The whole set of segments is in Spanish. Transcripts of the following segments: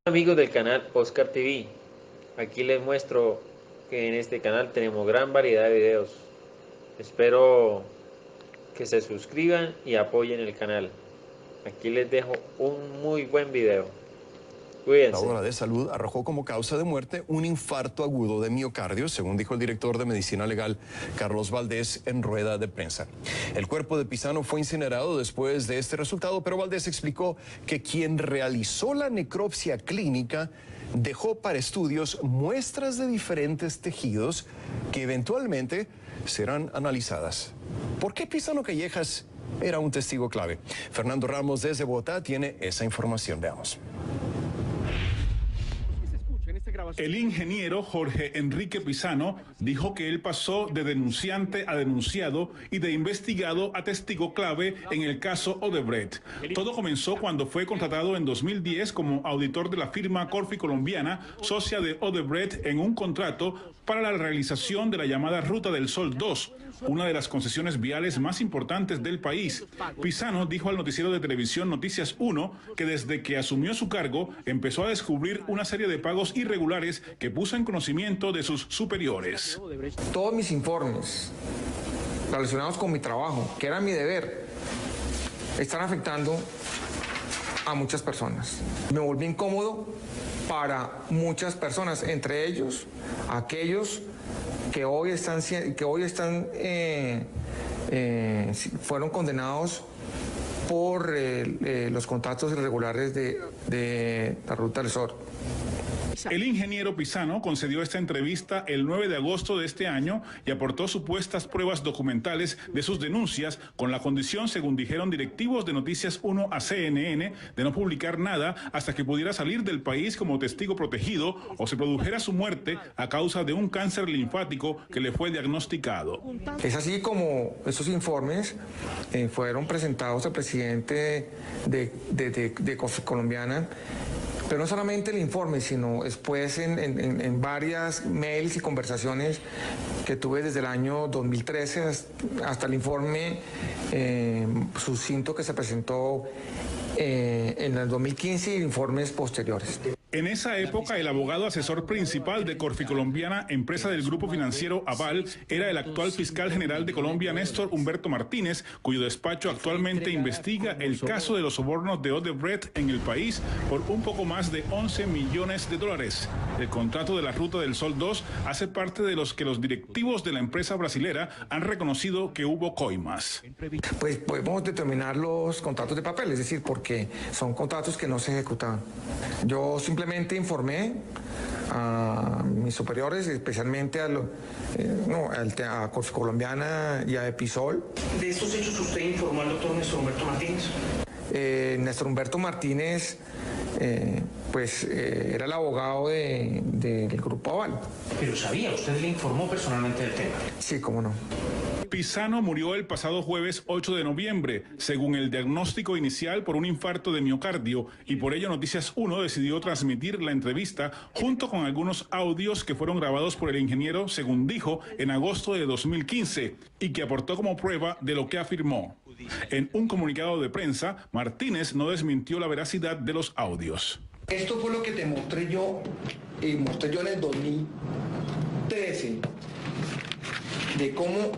Amigos del canal Oscar TV, aquí les muestro que en este canal tenemos gran variedad de videos. Espero que se suscriban y apoyen el canal. Aquí les dejo un muy buen video. La Cuídense. hora de salud arrojó como causa de muerte un infarto agudo de miocardio, según dijo el director de Medicina Legal, Carlos Valdés, en rueda de prensa. El cuerpo de Pisano fue incinerado después de este resultado, pero Valdés explicó que quien realizó la necropsia clínica dejó para estudios muestras de diferentes tejidos que eventualmente serán analizadas. ¿Por qué Pisano Callejas era un testigo clave? Fernando Ramos desde Bogotá tiene esa información. Veamos. El ingeniero Jorge Enrique Pisano dijo que él pasó de denunciante a denunciado y de investigado a testigo clave en el caso Odebrecht. Todo comenzó cuando fue contratado en 2010 como auditor de la firma Corfi Colombiana, socia de Odebrecht, en un contrato para la realización de la llamada Ruta del Sol 2, una de las concesiones viales más importantes del país. Pisano dijo al noticiero de televisión Noticias 1 que desde que asumió su cargo empezó a descubrir una serie de pagos irregulares que puso en conocimiento de sus superiores. Todos mis informes relacionados con mi trabajo, que era mi deber, están afectando a muchas personas. Me volví incómodo para muchas personas, entre ellos aquellos que hoy fueron condenados por los contratos irregulares de la Ruta del Sol. El ingeniero Pisano concedió esta entrevista el 9 de agosto de este año y aportó supuestas pruebas documentales de sus denuncias con la condición, según dijeron directivos de Noticias 1 a CNN, de no publicar nada hasta que pudiera salir del país como testigo protegido o se produjera su muerte a causa de un cáncer linfático que le fue diagnosticado. Es así como esos informes fueron presentados al presidente de Corfi Colombiana. Pero no solamente el informe, sino después en varias mails y conversaciones que tuve desde el año 2013 hasta el informe sucinto que se presentó en el 2015 y informes posteriores. En esa época, el abogado asesor principal de Corfi Colombiana, empresa del grupo financiero Aval, era el actual fiscal general de Colombia, Néstor Humberto Martínez, cuyo despacho actualmente investiga el caso de los sobornos de Odebrecht en el país por un poco más de 11 millones de dólares. El contrato de la Ruta del Sol 2 hace parte de los que los directivos de la empresa brasilera han reconocido que hubo coimas. Pues podemos determinar los contratos de papel, es decir, porque son contratos que no se ejecutaban. Yo simplemente informé a mis superiores, especialmente a Corfi Colombiana y a Episol. ¿De estos hechos usted informó al doctor Néstor Humberto Martínez? Néstor Humberto Martínez era el abogado del Grupo Aval. Pero sabía, usted le informó personalmente del tema. Sí, cómo no. Pisano murió el pasado jueves 8 de noviembre, según el diagnóstico inicial por un infarto de miocardio, y por ello Noticias 1 decidió transmitir la entrevista junto con algunos audios que fueron grabados por el ingeniero, según dijo, en agosto de 2015, y que aportó como prueba de lo que afirmó. En un comunicado de prensa, Martínez no desmintió la veracidad de los audios. Esto fue lo que te mostré yo en el 2013, de cómo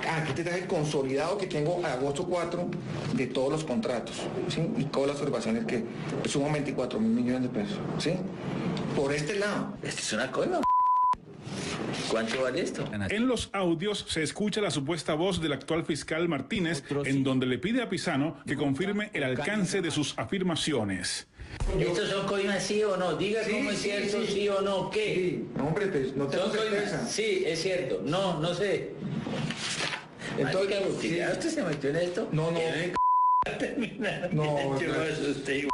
aquí te traje el consolidado que tengo a agosto 4 de todos los contratos, ¿sí? Y todas las observaciones que suman 24.000 millones de pesos, ¿sí? Por este lado. Esto es una coima. ¿Cuánto vale esto? En los audios se escucha la supuesta voz del actual fiscal Martínez, en donde le pide a Pisano que confirme el alcance de sus afirmaciones. ¿Estos son coimas, sí o no? Diga cómo es cierto, sí o no, ¿qué? Sí, no, hombre, pues no tengo certeza. Sí, es cierto. No, no sé. Entonces, sí. ¿Usted se metió en esto? No. No, yo no asusté.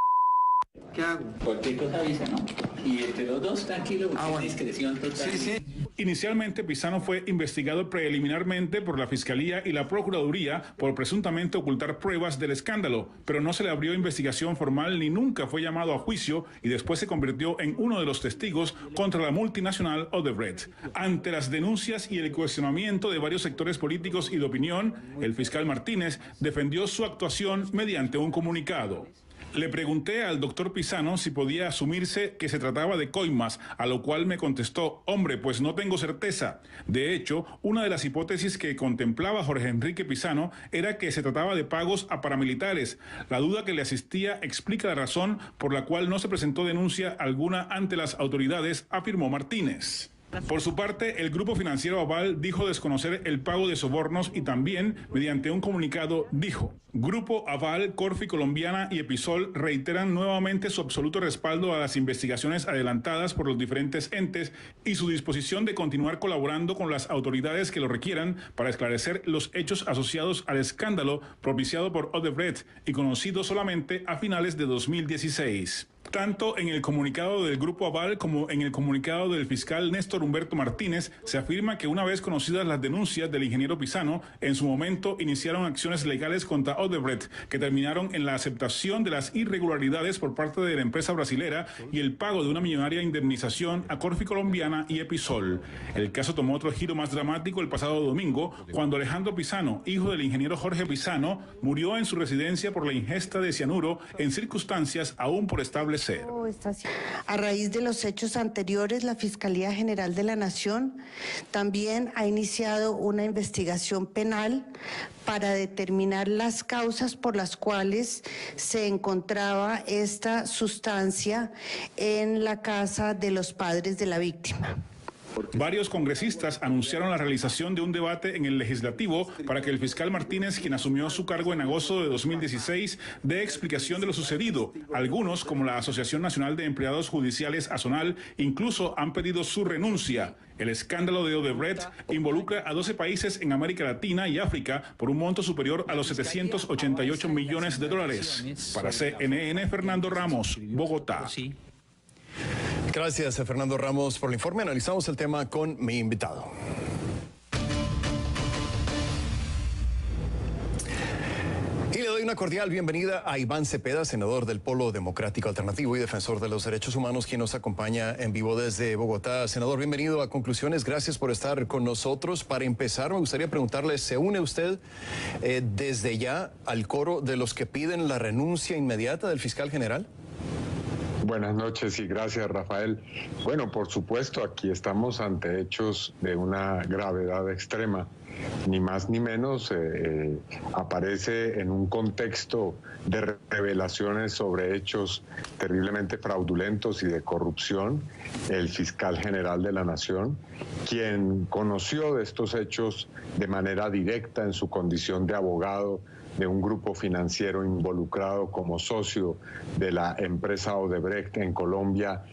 ¿Qué hago? Cualquier cosa avisa, ¿no? Y entre los dos, tranquilo, bueno. discreción total. Sí. Inicialmente, Pisano fue investigado preliminarmente por la Fiscalía y la Procuraduría por presuntamente ocultar pruebas del escándalo, pero no se le abrió investigación formal ni nunca fue llamado a juicio y después se convirtió en uno de los testigos contra la multinacional Odebrecht. Ante las denuncias y el cuestionamiento de varios sectores políticos y de opinión, el fiscal Martínez defendió su actuación mediante un comunicado. Le pregunté al doctor Pisano si podía asumirse que se trataba de coimas, a lo cual me contestó: hombre, pues no tengo certeza. De hecho, una de las hipótesis que contemplaba Jorge Enrique Pisano era que se trataba de pagos a paramilitares. La duda que le asistía explica la razón por la cual no se presentó denuncia alguna ante las autoridades, afirmó Martínez. Por su parte, el Grupo Financiero Aval dijo desconocer el pago de sobornos y también, mediante un comunicado, dijo: Grupo Aval, Corfi Colombiana y Episol reiteran nuevamente su absoluto respaldo a las investigaciones adelantadas por los diferentes entes y su disposición de continuar colaborando con las autoridades que lo requieran para esclarecer los hechos asociados al escándalo propiciado por Odebrecht y conocido solamente a finales de 2016. Tanto en el comunicado del Grupo Aval como en el comunicado del fiscal Néstor Humberto Martínez se afirma que una vez conocidas las denuncias del ingeniero Pisano, en su momento iniciaron acciones legales contra Odebrecht que terminaron en la aceptación de las irregularidades por parte de la empresa brasilera y el pago de una millonaria indemnización a Corfi Colombiana y Episol. El caso tomó otro giro más dramático el pasado domingo, cuando Alejandro Pisano, hijo del ingeniero Jorge Pisano, murió en su residencia por la ingesta de cianuro en circunstancias aún por establecer. A raíz de los hechos anteriores, la Fiscalía General de la Nación también ha iniciado una investigación penal para determinar las causas por las cuales se encontraba esta sustancia en la casa de los padres de la víctima. Varios congresistas anunciaron la realización de un debate en el legislativo para que el fiscal Martínez, quien asumió su cargo en agosto de 2016, dé explicación de lo sucedido. Algunos, como la Asociación Nacional de Empleados Judiciales ASONAL, incluso han pedido su renuncia. El escándalo de Odebrecht involucra a 12 países en América Latina y África por un monto superior a los 788 millones de dólares. Para CNN, Fernando Ramos, Bogotá. Gracias a Fernando Ramos por el informe. Analizamos el tema con mi invitado. Y le doy una cordial bienvenida a Iván Cepeda, senador del Polo Democrático Alternativo y defensor de los derechos humanos, quien nos acompaña en vivo desde Bogotá. Senador, bienvenido a Conclusiones. Gracias por estar con nosotros. Para empezar, me gustaría preguntarle, ¿se une usted desde ya al coro de los que piden la renuncia inmediata del fiscal general? Buenas noches y gracias, Rafael. Bueno, por supuesto, aquí estamos ante hechos de una gravedad extrema. Ni más ni menos aparece en un contexto de revelaciones sobre hechos terriblemente fraudulentos y de corrupción el fiscal general de la Nación, quien conoció de estos hechos de manera directa en su condición de abogado de un grupo financiero involucrado como socio de la empresa Odebrecht en Colombia,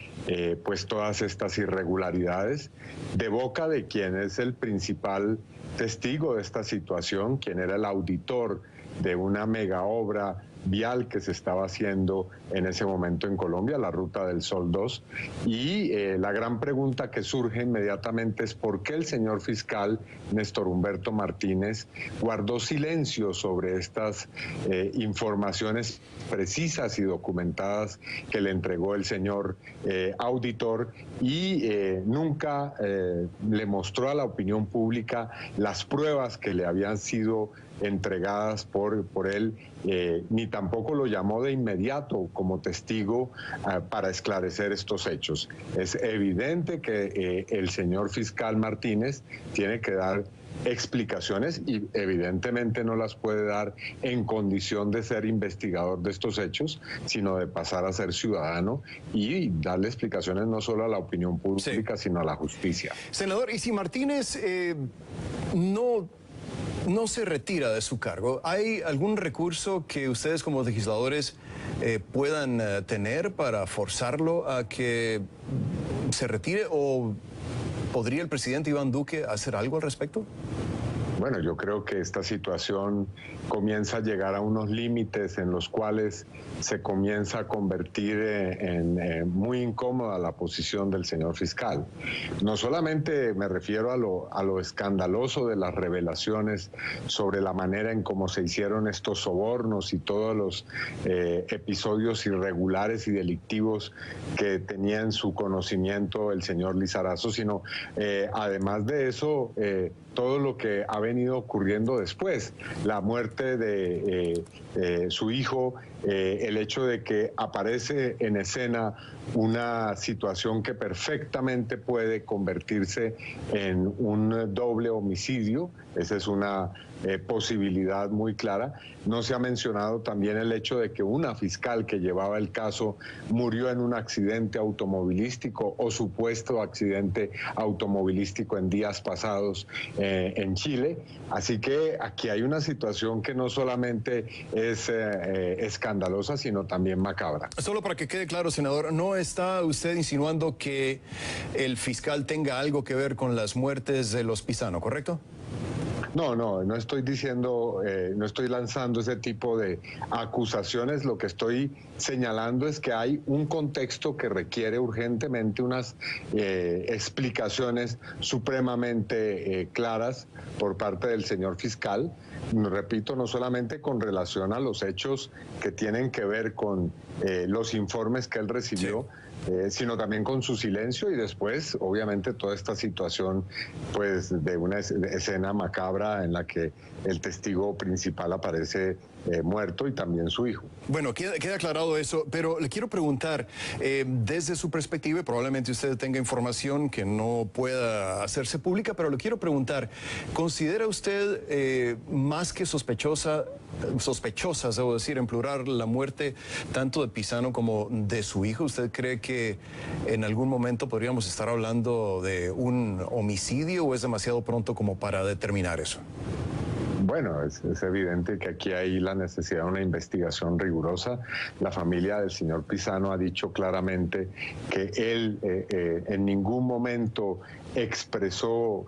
pues todas estas irregularidades, de boca de quien es el principal testigo de esta situación, quien era el auditor de una mega obra vial que se estaba haciendo en ese momento en Colombia, la Ruta del Sol 2, y la gran pregunta que surge inmediatamente es por qué el señor fiscal Néstor Humberto Martínez guardó silencio sobre estas informaciones precisas y documentadas que le entregó el señor auditor y nunca le mostró a la opinión pública las pruebas que le habían sido entregadas por él, ni tampoco lo llamó de inmediato como testigo para esclarecer estos hechos. Es evidente que el señor fiscal Martínez tiene que dar explicaciones y evidentemente no las puede dar en condición de ser investigador de estos hechos, sino de pasar a ser ciudadano y darle explicaciones no solo a la opinión pública, sino a la justicia. Senador, y si Martínez no se retira de su cargo, ¿hay algún recurso que ustedes como legisladores puedan tener para forzarlo a que se retire, o podría el presidente Iván Duque hacer algo al respecto? Bueno, yo creo que esta situación comienza a llegar a unos límites en los cuales se comienza a convertir en muy incómoda la posición del señor fiscal. No solamente me refiero a lo escandaloso de las revelaciones sobre la manera en cómo se hicieron estos sobornos y todos los episodios irregulares y delictivos que tenía en su conocimiento el señor Lizarazo, sino además de eso, todo lo que ha venido ocurriendo después. La muerte de su hijo, el hecho de que aparece en escena una situación que perfectamente puede convertirse en un doble homicidio. Esa es una posibilidad muy clara. No se ha mencionado también el hecho de que una fiscal que llevaba el caso murió en un accidente automovilístico o supuesto accidente automovilístico en días pasados en Chile. Así que aquí hay una situación que no solamente es escandalosa, sino también macabra. Solo para que quede claro, senador, ¿no está usted insinuando que el fiscal tenga algo que ver con las muertes de los Pisano, correcto? No estoy diciendo, no estoy lanzando ese tipo de acusaciones. Lo que estoy señalando es que hay un contexto que requiere urgentemente unas explicaciones supremamente claras por parte del señor fiscal. Repito, no solamente con relación a los hechos que tienen que ver con los informes que él recibió, sino también con su silencio y después, obviamente, toda esta situación pues de una escena macabra en la que el testigo principal aparece muerto y también su hijo. Bueno, queda aclarado eso, pero le quiero preguntar, desde su perspectiva, y probablemente usted tenga información que no pueda hacerse pública, pero le quiero preguntar, ¿considera usted más que sospechosas, debo decir, en plural, la muerte tanto de Pisano como de su hijo? ¿Usted cree que en algún momento podríamos estar hablando de un homicidio o es demasiado pronto como para determinar eso? Bueno, es evidente que aquí hay la necesidad de una investigación rigurosa. La familia del señor Pisano ha dicho claramente que él en ningún momento expresó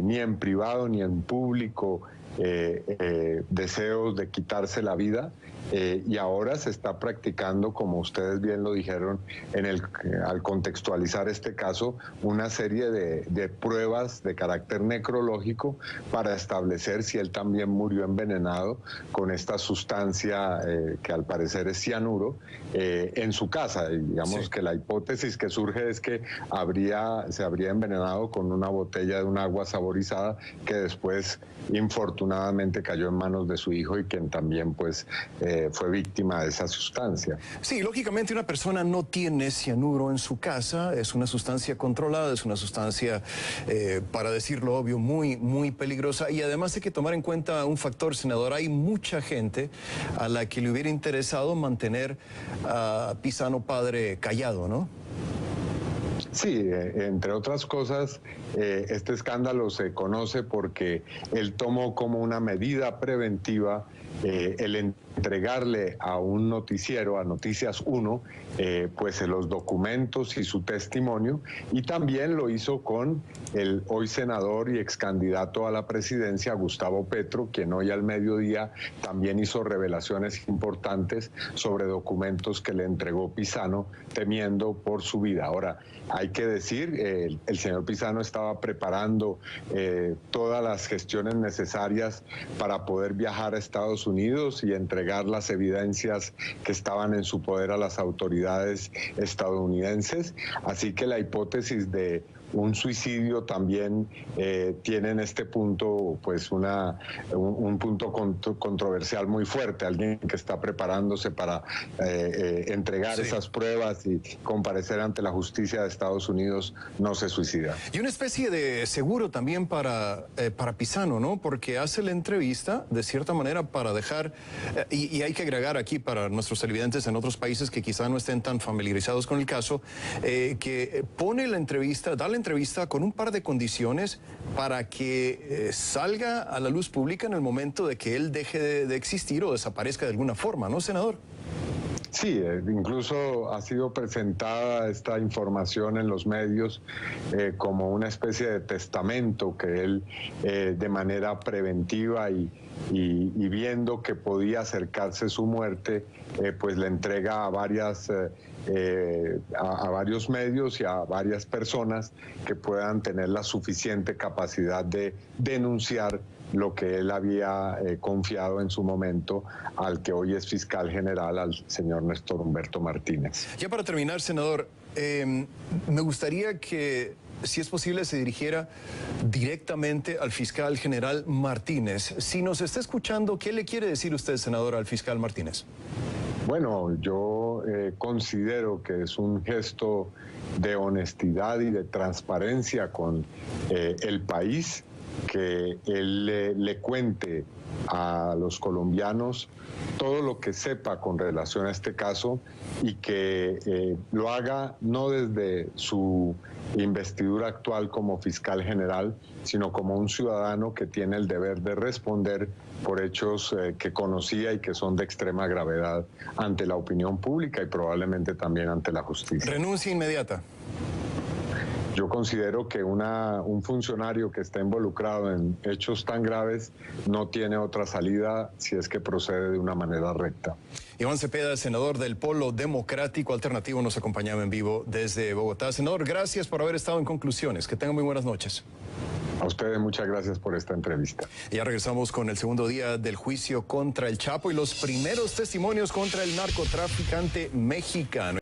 ni en privado ni en público deseos de quitarse la vida. Y ahora se está practicando, como ustedes bien lo dijeron, al contextualizar este caso, una serie de pruebas de carácter necrológico para establecer si él también murió envenenado con esta sustancia que al parecer es cianuro en su casa. Y digamos que la hipótesis que surge es que se habría envenenado con una botella de un agua saborizada que después infortunadamente cayó en manos de su hijo y quien también pues fue víctima de esa sustancia. Sí, lógicamente una persona no tiene cianuro en su casa, es una sustancia controlada, es una sustancia, para decirlo obvio, muy, muy peligrosa. Y además hay que tomar en cuenta un factor, senador, hay mucha gente a la que le hubiera interesado mantener a Pisano padre callado, ¿no? Sí, entre otras cosas, este escándalo se conoce porque él tomó como una medida preventiva el entregarle a un noticiero, a Noticias 1, pues los documentos y su testimonio, y también lo hizo con el hoy senador y ex candidato a la presidencia, Gustavo Petro, quien hoy al mediodía también hizo revelaciones importantes sobre documentos que le entregó Pisano, temiendo por su vida. Ahora, hay que decir, el señor Pisano estaba preparando todas las gestiones necesarias para poder viajar a Estados Unidos y entregar las evidencias que estaban en su poder a las autoridades estadounidenses. Así que la hipótesis de un suicidio también tiene en este punto pues un punto controversial muy fuerte. Alguien que está preparándose para entregar esas pruebas y comparecer ante la justicia de Estados Unidos no se suicida. Y una especie de seguro también para Pisano, ¿no? Porque hace la entrevista de cierta manera para dejar, y hay que agregar aquí para nuestros televidentes en otros países que quizá no estén tan familiarizados con el caso, que pone la entrevista, da la entrevista con un par de condiciones para que salga a la luz pública en el momento de que él deje de existir o desaparezca de alguna forma, ¿no, senador? Sí, incluso ha sido presentada esta información en los medios como una especie de testamento que él de manera preventiva y viendo que podía acercarse su muerte, pues le entrega a varios medios y a varias personas que puedan tener la suficiente capacidad de denunciar lo que él había confiado en su momento al que hoy es fiscal general, al señor Néstor Humberto Martínez. Ya para terminar, senador, me gustaría que si es posible, se dirigiera directamente al fiscal general Martínez. Si nos está escuchando, ¿qué le quiere decir usted, senador, al fiscal Martínez? Bueno, yo considero que es un gesto de honestidad y de transparencia con el país, que él le cuente a los colombianos todo lo que sepa con relación a este caso y que lo haga no desde su investidura actual como fiscal general, sino como un ciudadano que tiene el deber de responder por hechos que conocía y que son de extrema gravedad ante la opinión pública y probablemente también ante la justicia. Renuncia inmediata. Yo considero que un funcionario que está involucrado en hechos tan graves no tiene otra salida si es que procede de una manera recta. Iván Cepeda, senador del Polo Democrático Alternativo, nos acompañaba en vivo desde Bogotá. Senador, gracias por haber estado en Conclusiones. Que tengan muy buenas noches. A ustedes muchas gracias por esta entrevista. Ya regresamos con el segundo día del juicio contra el Chapo y los primeros testimonios contra el narcotraficante mexicano.